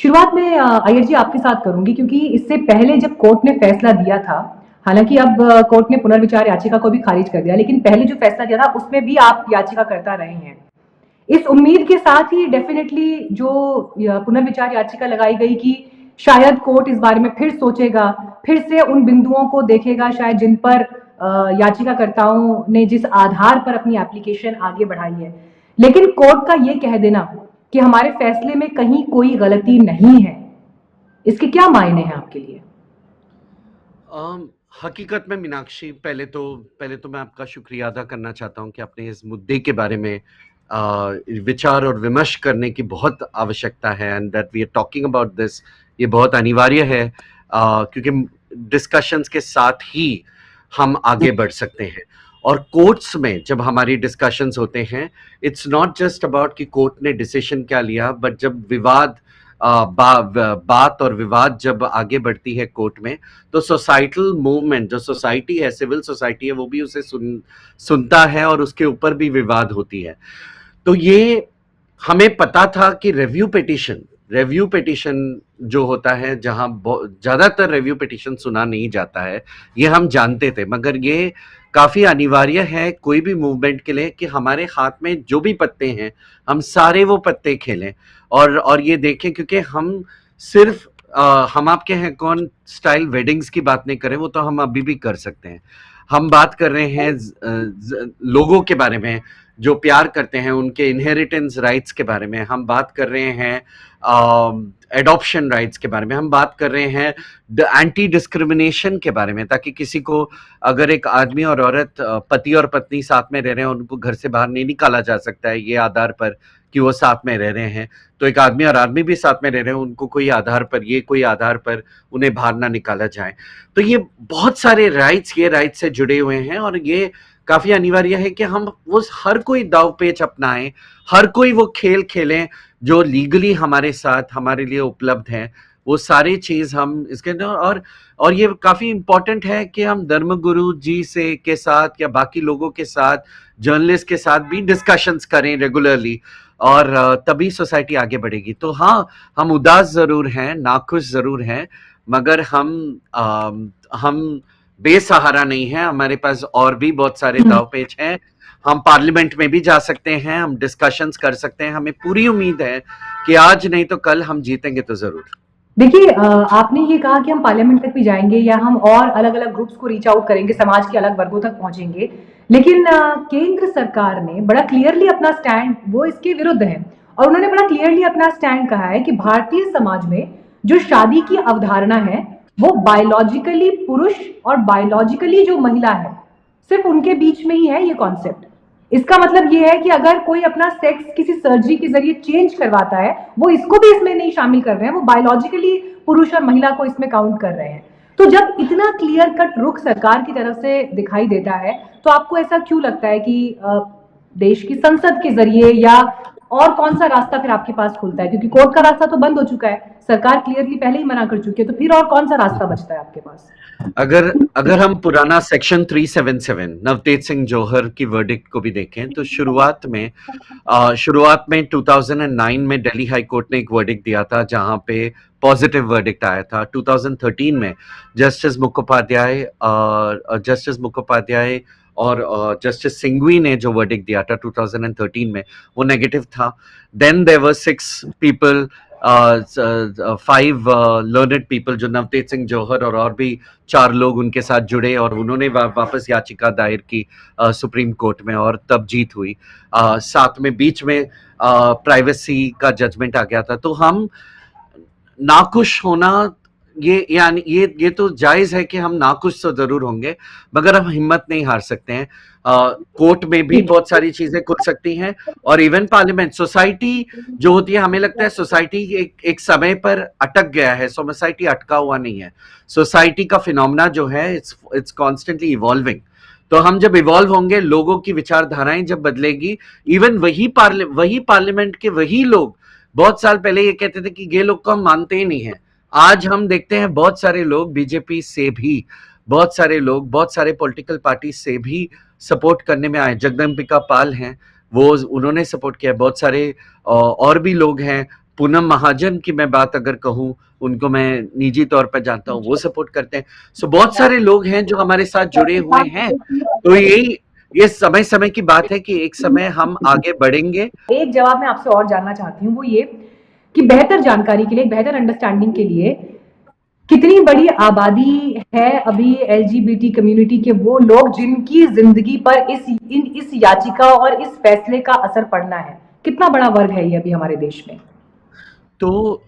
शुरुआत में अय्यर जी आपके साथ करूंगी, क्योंकि इससे पहले जब कोर्ट ने फैसला दिया था, हालांकि अब कोर्ट ने पुनर्विचार याचिका को भी खारिज कर दिया, लेकिन पहले जो फैसला दिया था उसमें भी आप याचिका करता रहे हैं। इस उम्मीद के साथ ही डेफिनेटली जो पुनर्विचार याचिका लगाई गई कि शायद कोर्ट इस बारे में फिर सोचेगा, फिर से उन बिंदुओं को देखेगा शायद जिन पर याचिकाकर्ताओं ने जिस आधार पर अपनी एप्लीकेशन आगे बढ़ाई है। लेकिन कोर्ट का ये कह देना कि हमारे फैसले में कहीं कोई गलती नहीं है, इसके क्या मायने हैं आपके लिए? हकीकत में मीनाक्षी, पहले तो मैं आपका शुक्रिया अदा करना चाहता हूं कि आपने इस मुद्दे के बारे में विचार और विमर्श करने की बहुत आवश्यकता है, and that we are talking about this. ये बहुत अनिवार्य है, क्योंकि डिस्कशंस के साथ ही हम आगे बढ़ सकते हैं। और कोर्ट्स में जब हमारी डिस्कशंस होते हैं, इट्स नॉट जस्ट अबाउट कि कोर्ट ने डिसीजन क्या लिया, बट जब बात और विवाद जब आगे बढ़ती है कोर्ट में, तो सोसाइटल मूवमेंट, जो सोसाइटी है, सिविल सोसाइटी है, वो भी उसे सुनता है और उसके ऊपर भी विवाद होती है। तो ये हमें पता था कि रिव्यू पिटिशन जो होता है, जहां ज्यादातर रिव्यू पिटिशन सुना नहीं जाता है, ये हम जानते थे, मगर ये काफी अनिवार्य है कोई भी मूवमेंट के लिए कि हमारे हाथ में जो भी पत्ते हैं, हम सारे वो पत्ते खेलें और ये देखें, क्योंकि हम सिर्फ हम आपके हैं कौन स्टाइल वेडिंग्स की बात नहीं करें, वो तो हम अभी भी कर सकते हैं। हम बात कर रहे हैं लोगों के बारे में जो प्यार करते हैं, उनके इनहेरिटेंस राइट्स के बारे में हम बात कर रहे हैं, एडॉप्शन राइट्स के बारे में हम बात कर रहे हैं, एंटी डिस्क्रिमिनेशन के बारे में, ताकि किसी को, अगर एक आदमी और औरत पति और पत्नी साथ में रह रहे हैं, उनको घर से बाहर नहीं निकाला जा सकता है ये आधार पर कि वो साथ में रह रहे हैं, तो एक आदमी और आदमी भी साथ में रह रहे हैं, उनको कोई आधार पर उन्हें बाहर ना निकाला जाए। तो ये बहुत सारे राइट्स ये राइट्स से जुड़े हुए हैं, और ये काफी अनिवार्य है कि हम वो हर कोई दाव पेच अपनाएं, हर कोई वो खेल खेलें जो लीगली हमारे साथ हमारे लिए उपलब्ध हैं, वो सारी चीज हम इसके अंदर। और ये काफी इंपॉर्टेंट है कि हम धर्मगुरु जी से के साथ या बाकी लोगों के साथ, जर्नलिस्ट के साथ भी डिस्कशंस करें रेगुलरली, और तभी सोसाइटी आगे बढ़ेगी। तो हाँ, हम उदास जरूर हैं, नाखुश जरूर हैं, मगर हम बेसहारा नहीं है, हमारे पास और भी बहुत सारे दाव पेच हैं। हम पार्लियामेंट में भी जा सकते हैं, हम डिस्कशंस कर सकते हैं, हमें पूरी उम्मीद है कि आज नहीं तो कल हम जीतेंगे तो जरूर। देखिए, आपने ये कहा कि हम पार्लियामेंट तक भी जाएंगे या हम और अलग अलग ग्रुप्स को रीच आउट करेंगे, समाज के अलग वर्गों तक पहुंचेंगे, लेकिन केंद्र सरकार ने बड़ा क्लियरली अपना स्टैंड, वो इसके विरुद्ध है, और उन्होंने बड़ा क्लियरली अपना स्टैंड कहा है कि भारतीय समाज में जो शादी की अवधारणा है वो बायोलॉजिकली पुरुष और बायोलॉजिकली जो महिला है, सिर्फ उनके बीच में ही है ये कॉन्सेप्ट। इसका मतलब ये है कि अगर कोई अपना सेक्स किसी सर्जरी के जरिए चेंज करवाता है, वो इसको भी इसमें नहीं शामिल कर रहे हैं, वो बायोलॉजिकली पुरुष और महिला को इसमें काउंट कर रहे हैं। तो जब इतना क्लियर कट रुख सरकार की तरफ से दिखाई देता है, तो आपको ऐसा क्यों लगता है कि देश की संसद के जरिए या और कौन सा रास्ता फिर आपके पास खुलता है? क्योंकि कोर्ट का रास्ता तो बंद हो चुका है, सरकार क्लियरली पहले ही मना कर चुकी है, तो फिर और कौन सा रास्ता बचता है आपके पास? अगर हम पुराना सेक्शन 377 नवतेज सिंह जौहर की वर्डिक्ट को भी देखें, तो शुरुआत में 2009 में दिल्ली हाई कोर्ट ने एक वर्डिक्ट दिया था, जहां पे पॉजिटिव वर्डिक्ट आया था। 2013 में जस्टिस मुखोपाध्याय और जस्टिस सिंघवी ने जो वर्डिक्ट दिया था 2013 में, वो नेगेटिव था। Then there were 6 people, 5 learned people, जो नवतेज सिंह जौहर और भी 4 लोग उनके साथ जुड़े, और उन्होंने वापस याचिका दायर की सुप्रीम कोर्ट में, और तब जीत हुई। साथ में बीच में प्राइवेसी का जजमेंट आ गया था। तो हम नाखुश होना, ये तो जायज है कि हम नाखुश तो जरूर होंगे, मगर हम हिम्मत नहीं हार सकते हैं। कोर्ट में भी बहुत सारी चीजें खुल सकती हैं, और इवन पार्लियामेंट, सोसाइटी जो होती है, हमें लगता है सोसाइटी एक समय पर अटक गया है। सोसाइटी अटका हुआ नहीं है, सोसाइटी का फिनोमेना जो है, इट्स कॉन्स्टेंटली इवॉल्विंग। तो हम जब इवॉल्व होंगे, लोगों की विचारधाराएं जब बदलेगी, इवन वही पार्लियामेंट के वही लोग बहुत साल पहले ये कहते थे कि ये लोग को हम मानते ही नहीं है, आज हम देखते हैं बहुत सारे लोग बीजेपी से भी, बहुत सारे पॉलिटिकल पार्टी से भी सपोर्ट करने में आए। जगदम्बिका पाल हैं, उन्होंने सपोर्ट किया। बहुत सारे और भी लोग हैं, पूनम महाजन की मैं बात अगर कहूँ, उनको मैं निजी तौर पर जानता हूँ, वो सपोर्ट करते हैं। सो बहुत सारे लोग हैं जो हमारे साथ जुड़े हुए हैं। तो यही ये समय समय की बात है कि एक समय हम आगे बढ़ेंगे। एक जवाब मैं आपसे और जानना चाहती हूँ, वो ये कि बेहतर जानकारी के लिए, बेहतर अंडरस्टैंडिंग के लिए, कितनी बड़ी आबादी है अभी एलजीबीटी कम्युनिटी के वो लोग जिनकी जिंदगी पर इस याचिका और इस फैसले का असर पड़ना है? कितना बड़ा वर्ग है ये अभी हमारे देश में? तो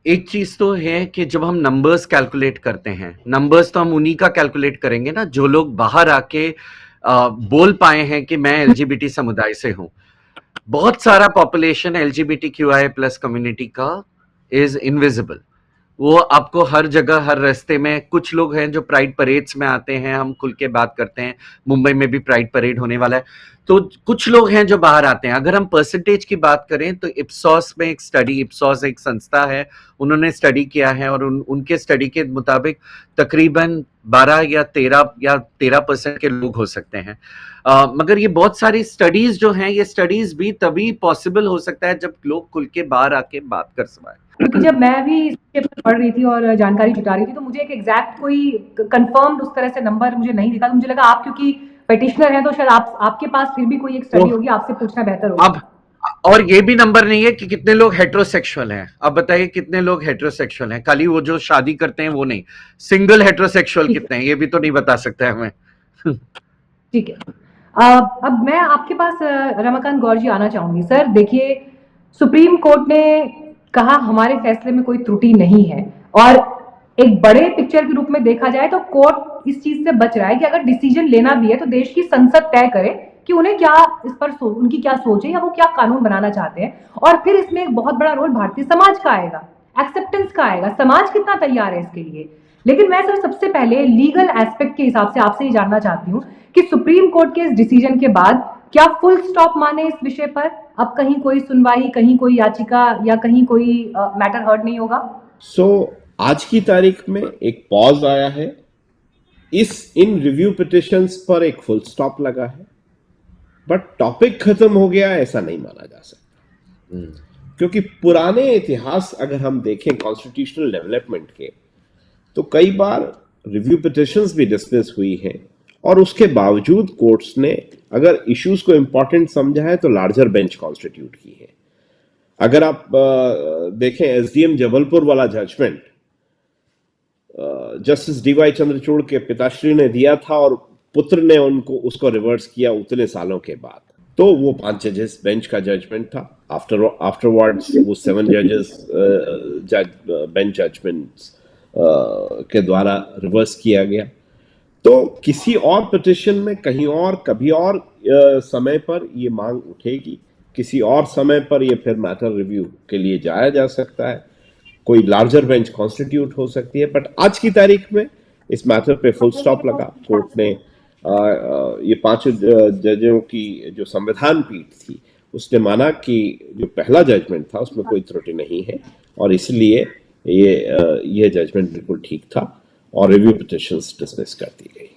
एक चीज तो है कि जब हम नंबर्स कैलकुलेट करते हैं, नंबर्स तो हम उन्हीं का कैलकुलेट करेंगे ना जो लोग बाहर आके बोल पाए हैं कि मैं एलजीबीटी समुदाय से हूं। बहुत सारा पॉपुलेशन एलजीबीटीक्यूआई प्लस कम्युनिटी का इज इनविजिबल। वो आपको हर जगह हर रास्ते में, कुछ लोग हैं जो प्राइड परेड्स में आते हैं, हम खुल के बात करते हैं, मुंबई में भी प्राइड परेड होने वाला है। तो कुछ लोग हैं जो बाहर आते हैं। अगर हम परसेंटेज की बात करें तो इप्सॉस में एक स्टडी, इप्सॉस एक संस्था है, उन्होंने स्टडी किया है और उनके स्टडी के मुताबिक तकरीबन 12 या 13% के लोग हो सकते हैं। मगर ये बहुत सारी स्टडीज जो हैं, ये स्टडीज भी तभी पॉसिबल हो सकता है जब लोग खुल के बाहर आके बात कर सकें। क्योंकि जब मैं भी इसके ऊपर पढ़ रही थी और जानकारी जुटा रही थी तो मुझे एक एग्जैक्ट कोई कंफर्म्ड उस तरह से नंबर मुझे नहीं दिखा। तो मुझे लगा आप क्योंकि पेटिशनर हैं तो शायद आपके पास फिर भी कोई एक स्टडी होगी, आपसे पूछना बेहतर होगा। अब और ये भी नंबर नहीं है कि कितने लोग हेटेरोसेक्सुअल हैं। अब बताइए कितने लोग हेटेरोसेक्सुअल हैं, खाली वो जो शादी करते हैं वो नहीं, सिंगल हेटेरोसेक्सुअल कितने हैं ये भी तो नहीं बता सकते हमें। ठीक है, अब मैं आपके पास रमाकांत गौर जी आना चाहूंगी। सर देखिए, सुप्रीम कोर्ट ने कहा हमारे फैसले में कोई त्रुटि नहीं है, और एक बड़े पिक्चर के रूप में देखा जाए तो कोर्ट इस चीज से बच रहा है कि अगर डिसीजन लेना भी है तो देश की संसद तय करे कि उन्हें क्या इस पर उनकी क्या सोच है या वो क्या कानून बनाना चाहते हैं। और फिर इसमें एक बहुत बड़ा रोल भारतीय समाज का आएगा, एक्सेप्टेंस का आएगा, समाज कितना तैयार है इसके लिए। लेकिन मैं सर सबसे पहले लीगल एस्पेक्ट के हिसाब से आपसे ये जानना चाहती हूँ कि सुप्रीम कोर्ट के इस डिसीजन के बाद क्या फुल स्टॉप माने इस विषय पर? अब कहीं कोई सुनवाई, कहीं कोई याचिका या कहीं कोई मैटर हर्ड नहीं होगा? आज की तारीख में एक पॉज आया है, इन रिव्यू पिटिशंस पर एक फुल स्टॉप लगा है, बट टॉपिक खत्म हो गया ऐसा नहीं माना जा सकता। क्योंकि पुराने इतिहास अगर हम देखें कॉन्स्टिट्यूशनल डेवलपमेंट के, तो कई बार रिव्यू पिटिशंस भी डिसमिस हुई हैं और उसके बावजूद कोर्ट्स ने अगर इश्यूज को इंपॉर्टेंट समझा है तो लार्जर बेंच कॉन्स्टिट्यूट की है। अगर आप देखें एसडीएम जबलपुर वाला जजमेंट जस्टिस डीवाई चंद्रचूड़ के पिताश्री ने दिया था और पुत्र ने उसको रिवर्स किया उतने सालों के बाद, तो वो 5 जजेस बेंच का जजमेंट था। आफ्टरवर्ड्स वो 7 जजेस बेंच जजमेंट्स के द्वारा रिवर्स किया गया। तो किसी और पिटिशन में कहीं और कभी और समय पर ये मांग उठेगी, किसी और समय पर ये फिर मैटर रिव्यू के लिए जाया जा सकता है, कोई लार्जर बेंच कॉन्स्टिट्यूट हो सकती है। बट आज की तारीख में इस मैटर पे फुल स्टॉप लगा। कोर्ट ने ये 5 जजों की जो संविधान पीठ थी उसने माना कि जो पहला जजमेंट था उसमें कोई त्रुटि नहीं है और इसलिए ये जजमेंट बिल्कुल ठीक था और रिव्यू पिटिशंस डिसमिस कर दी गई।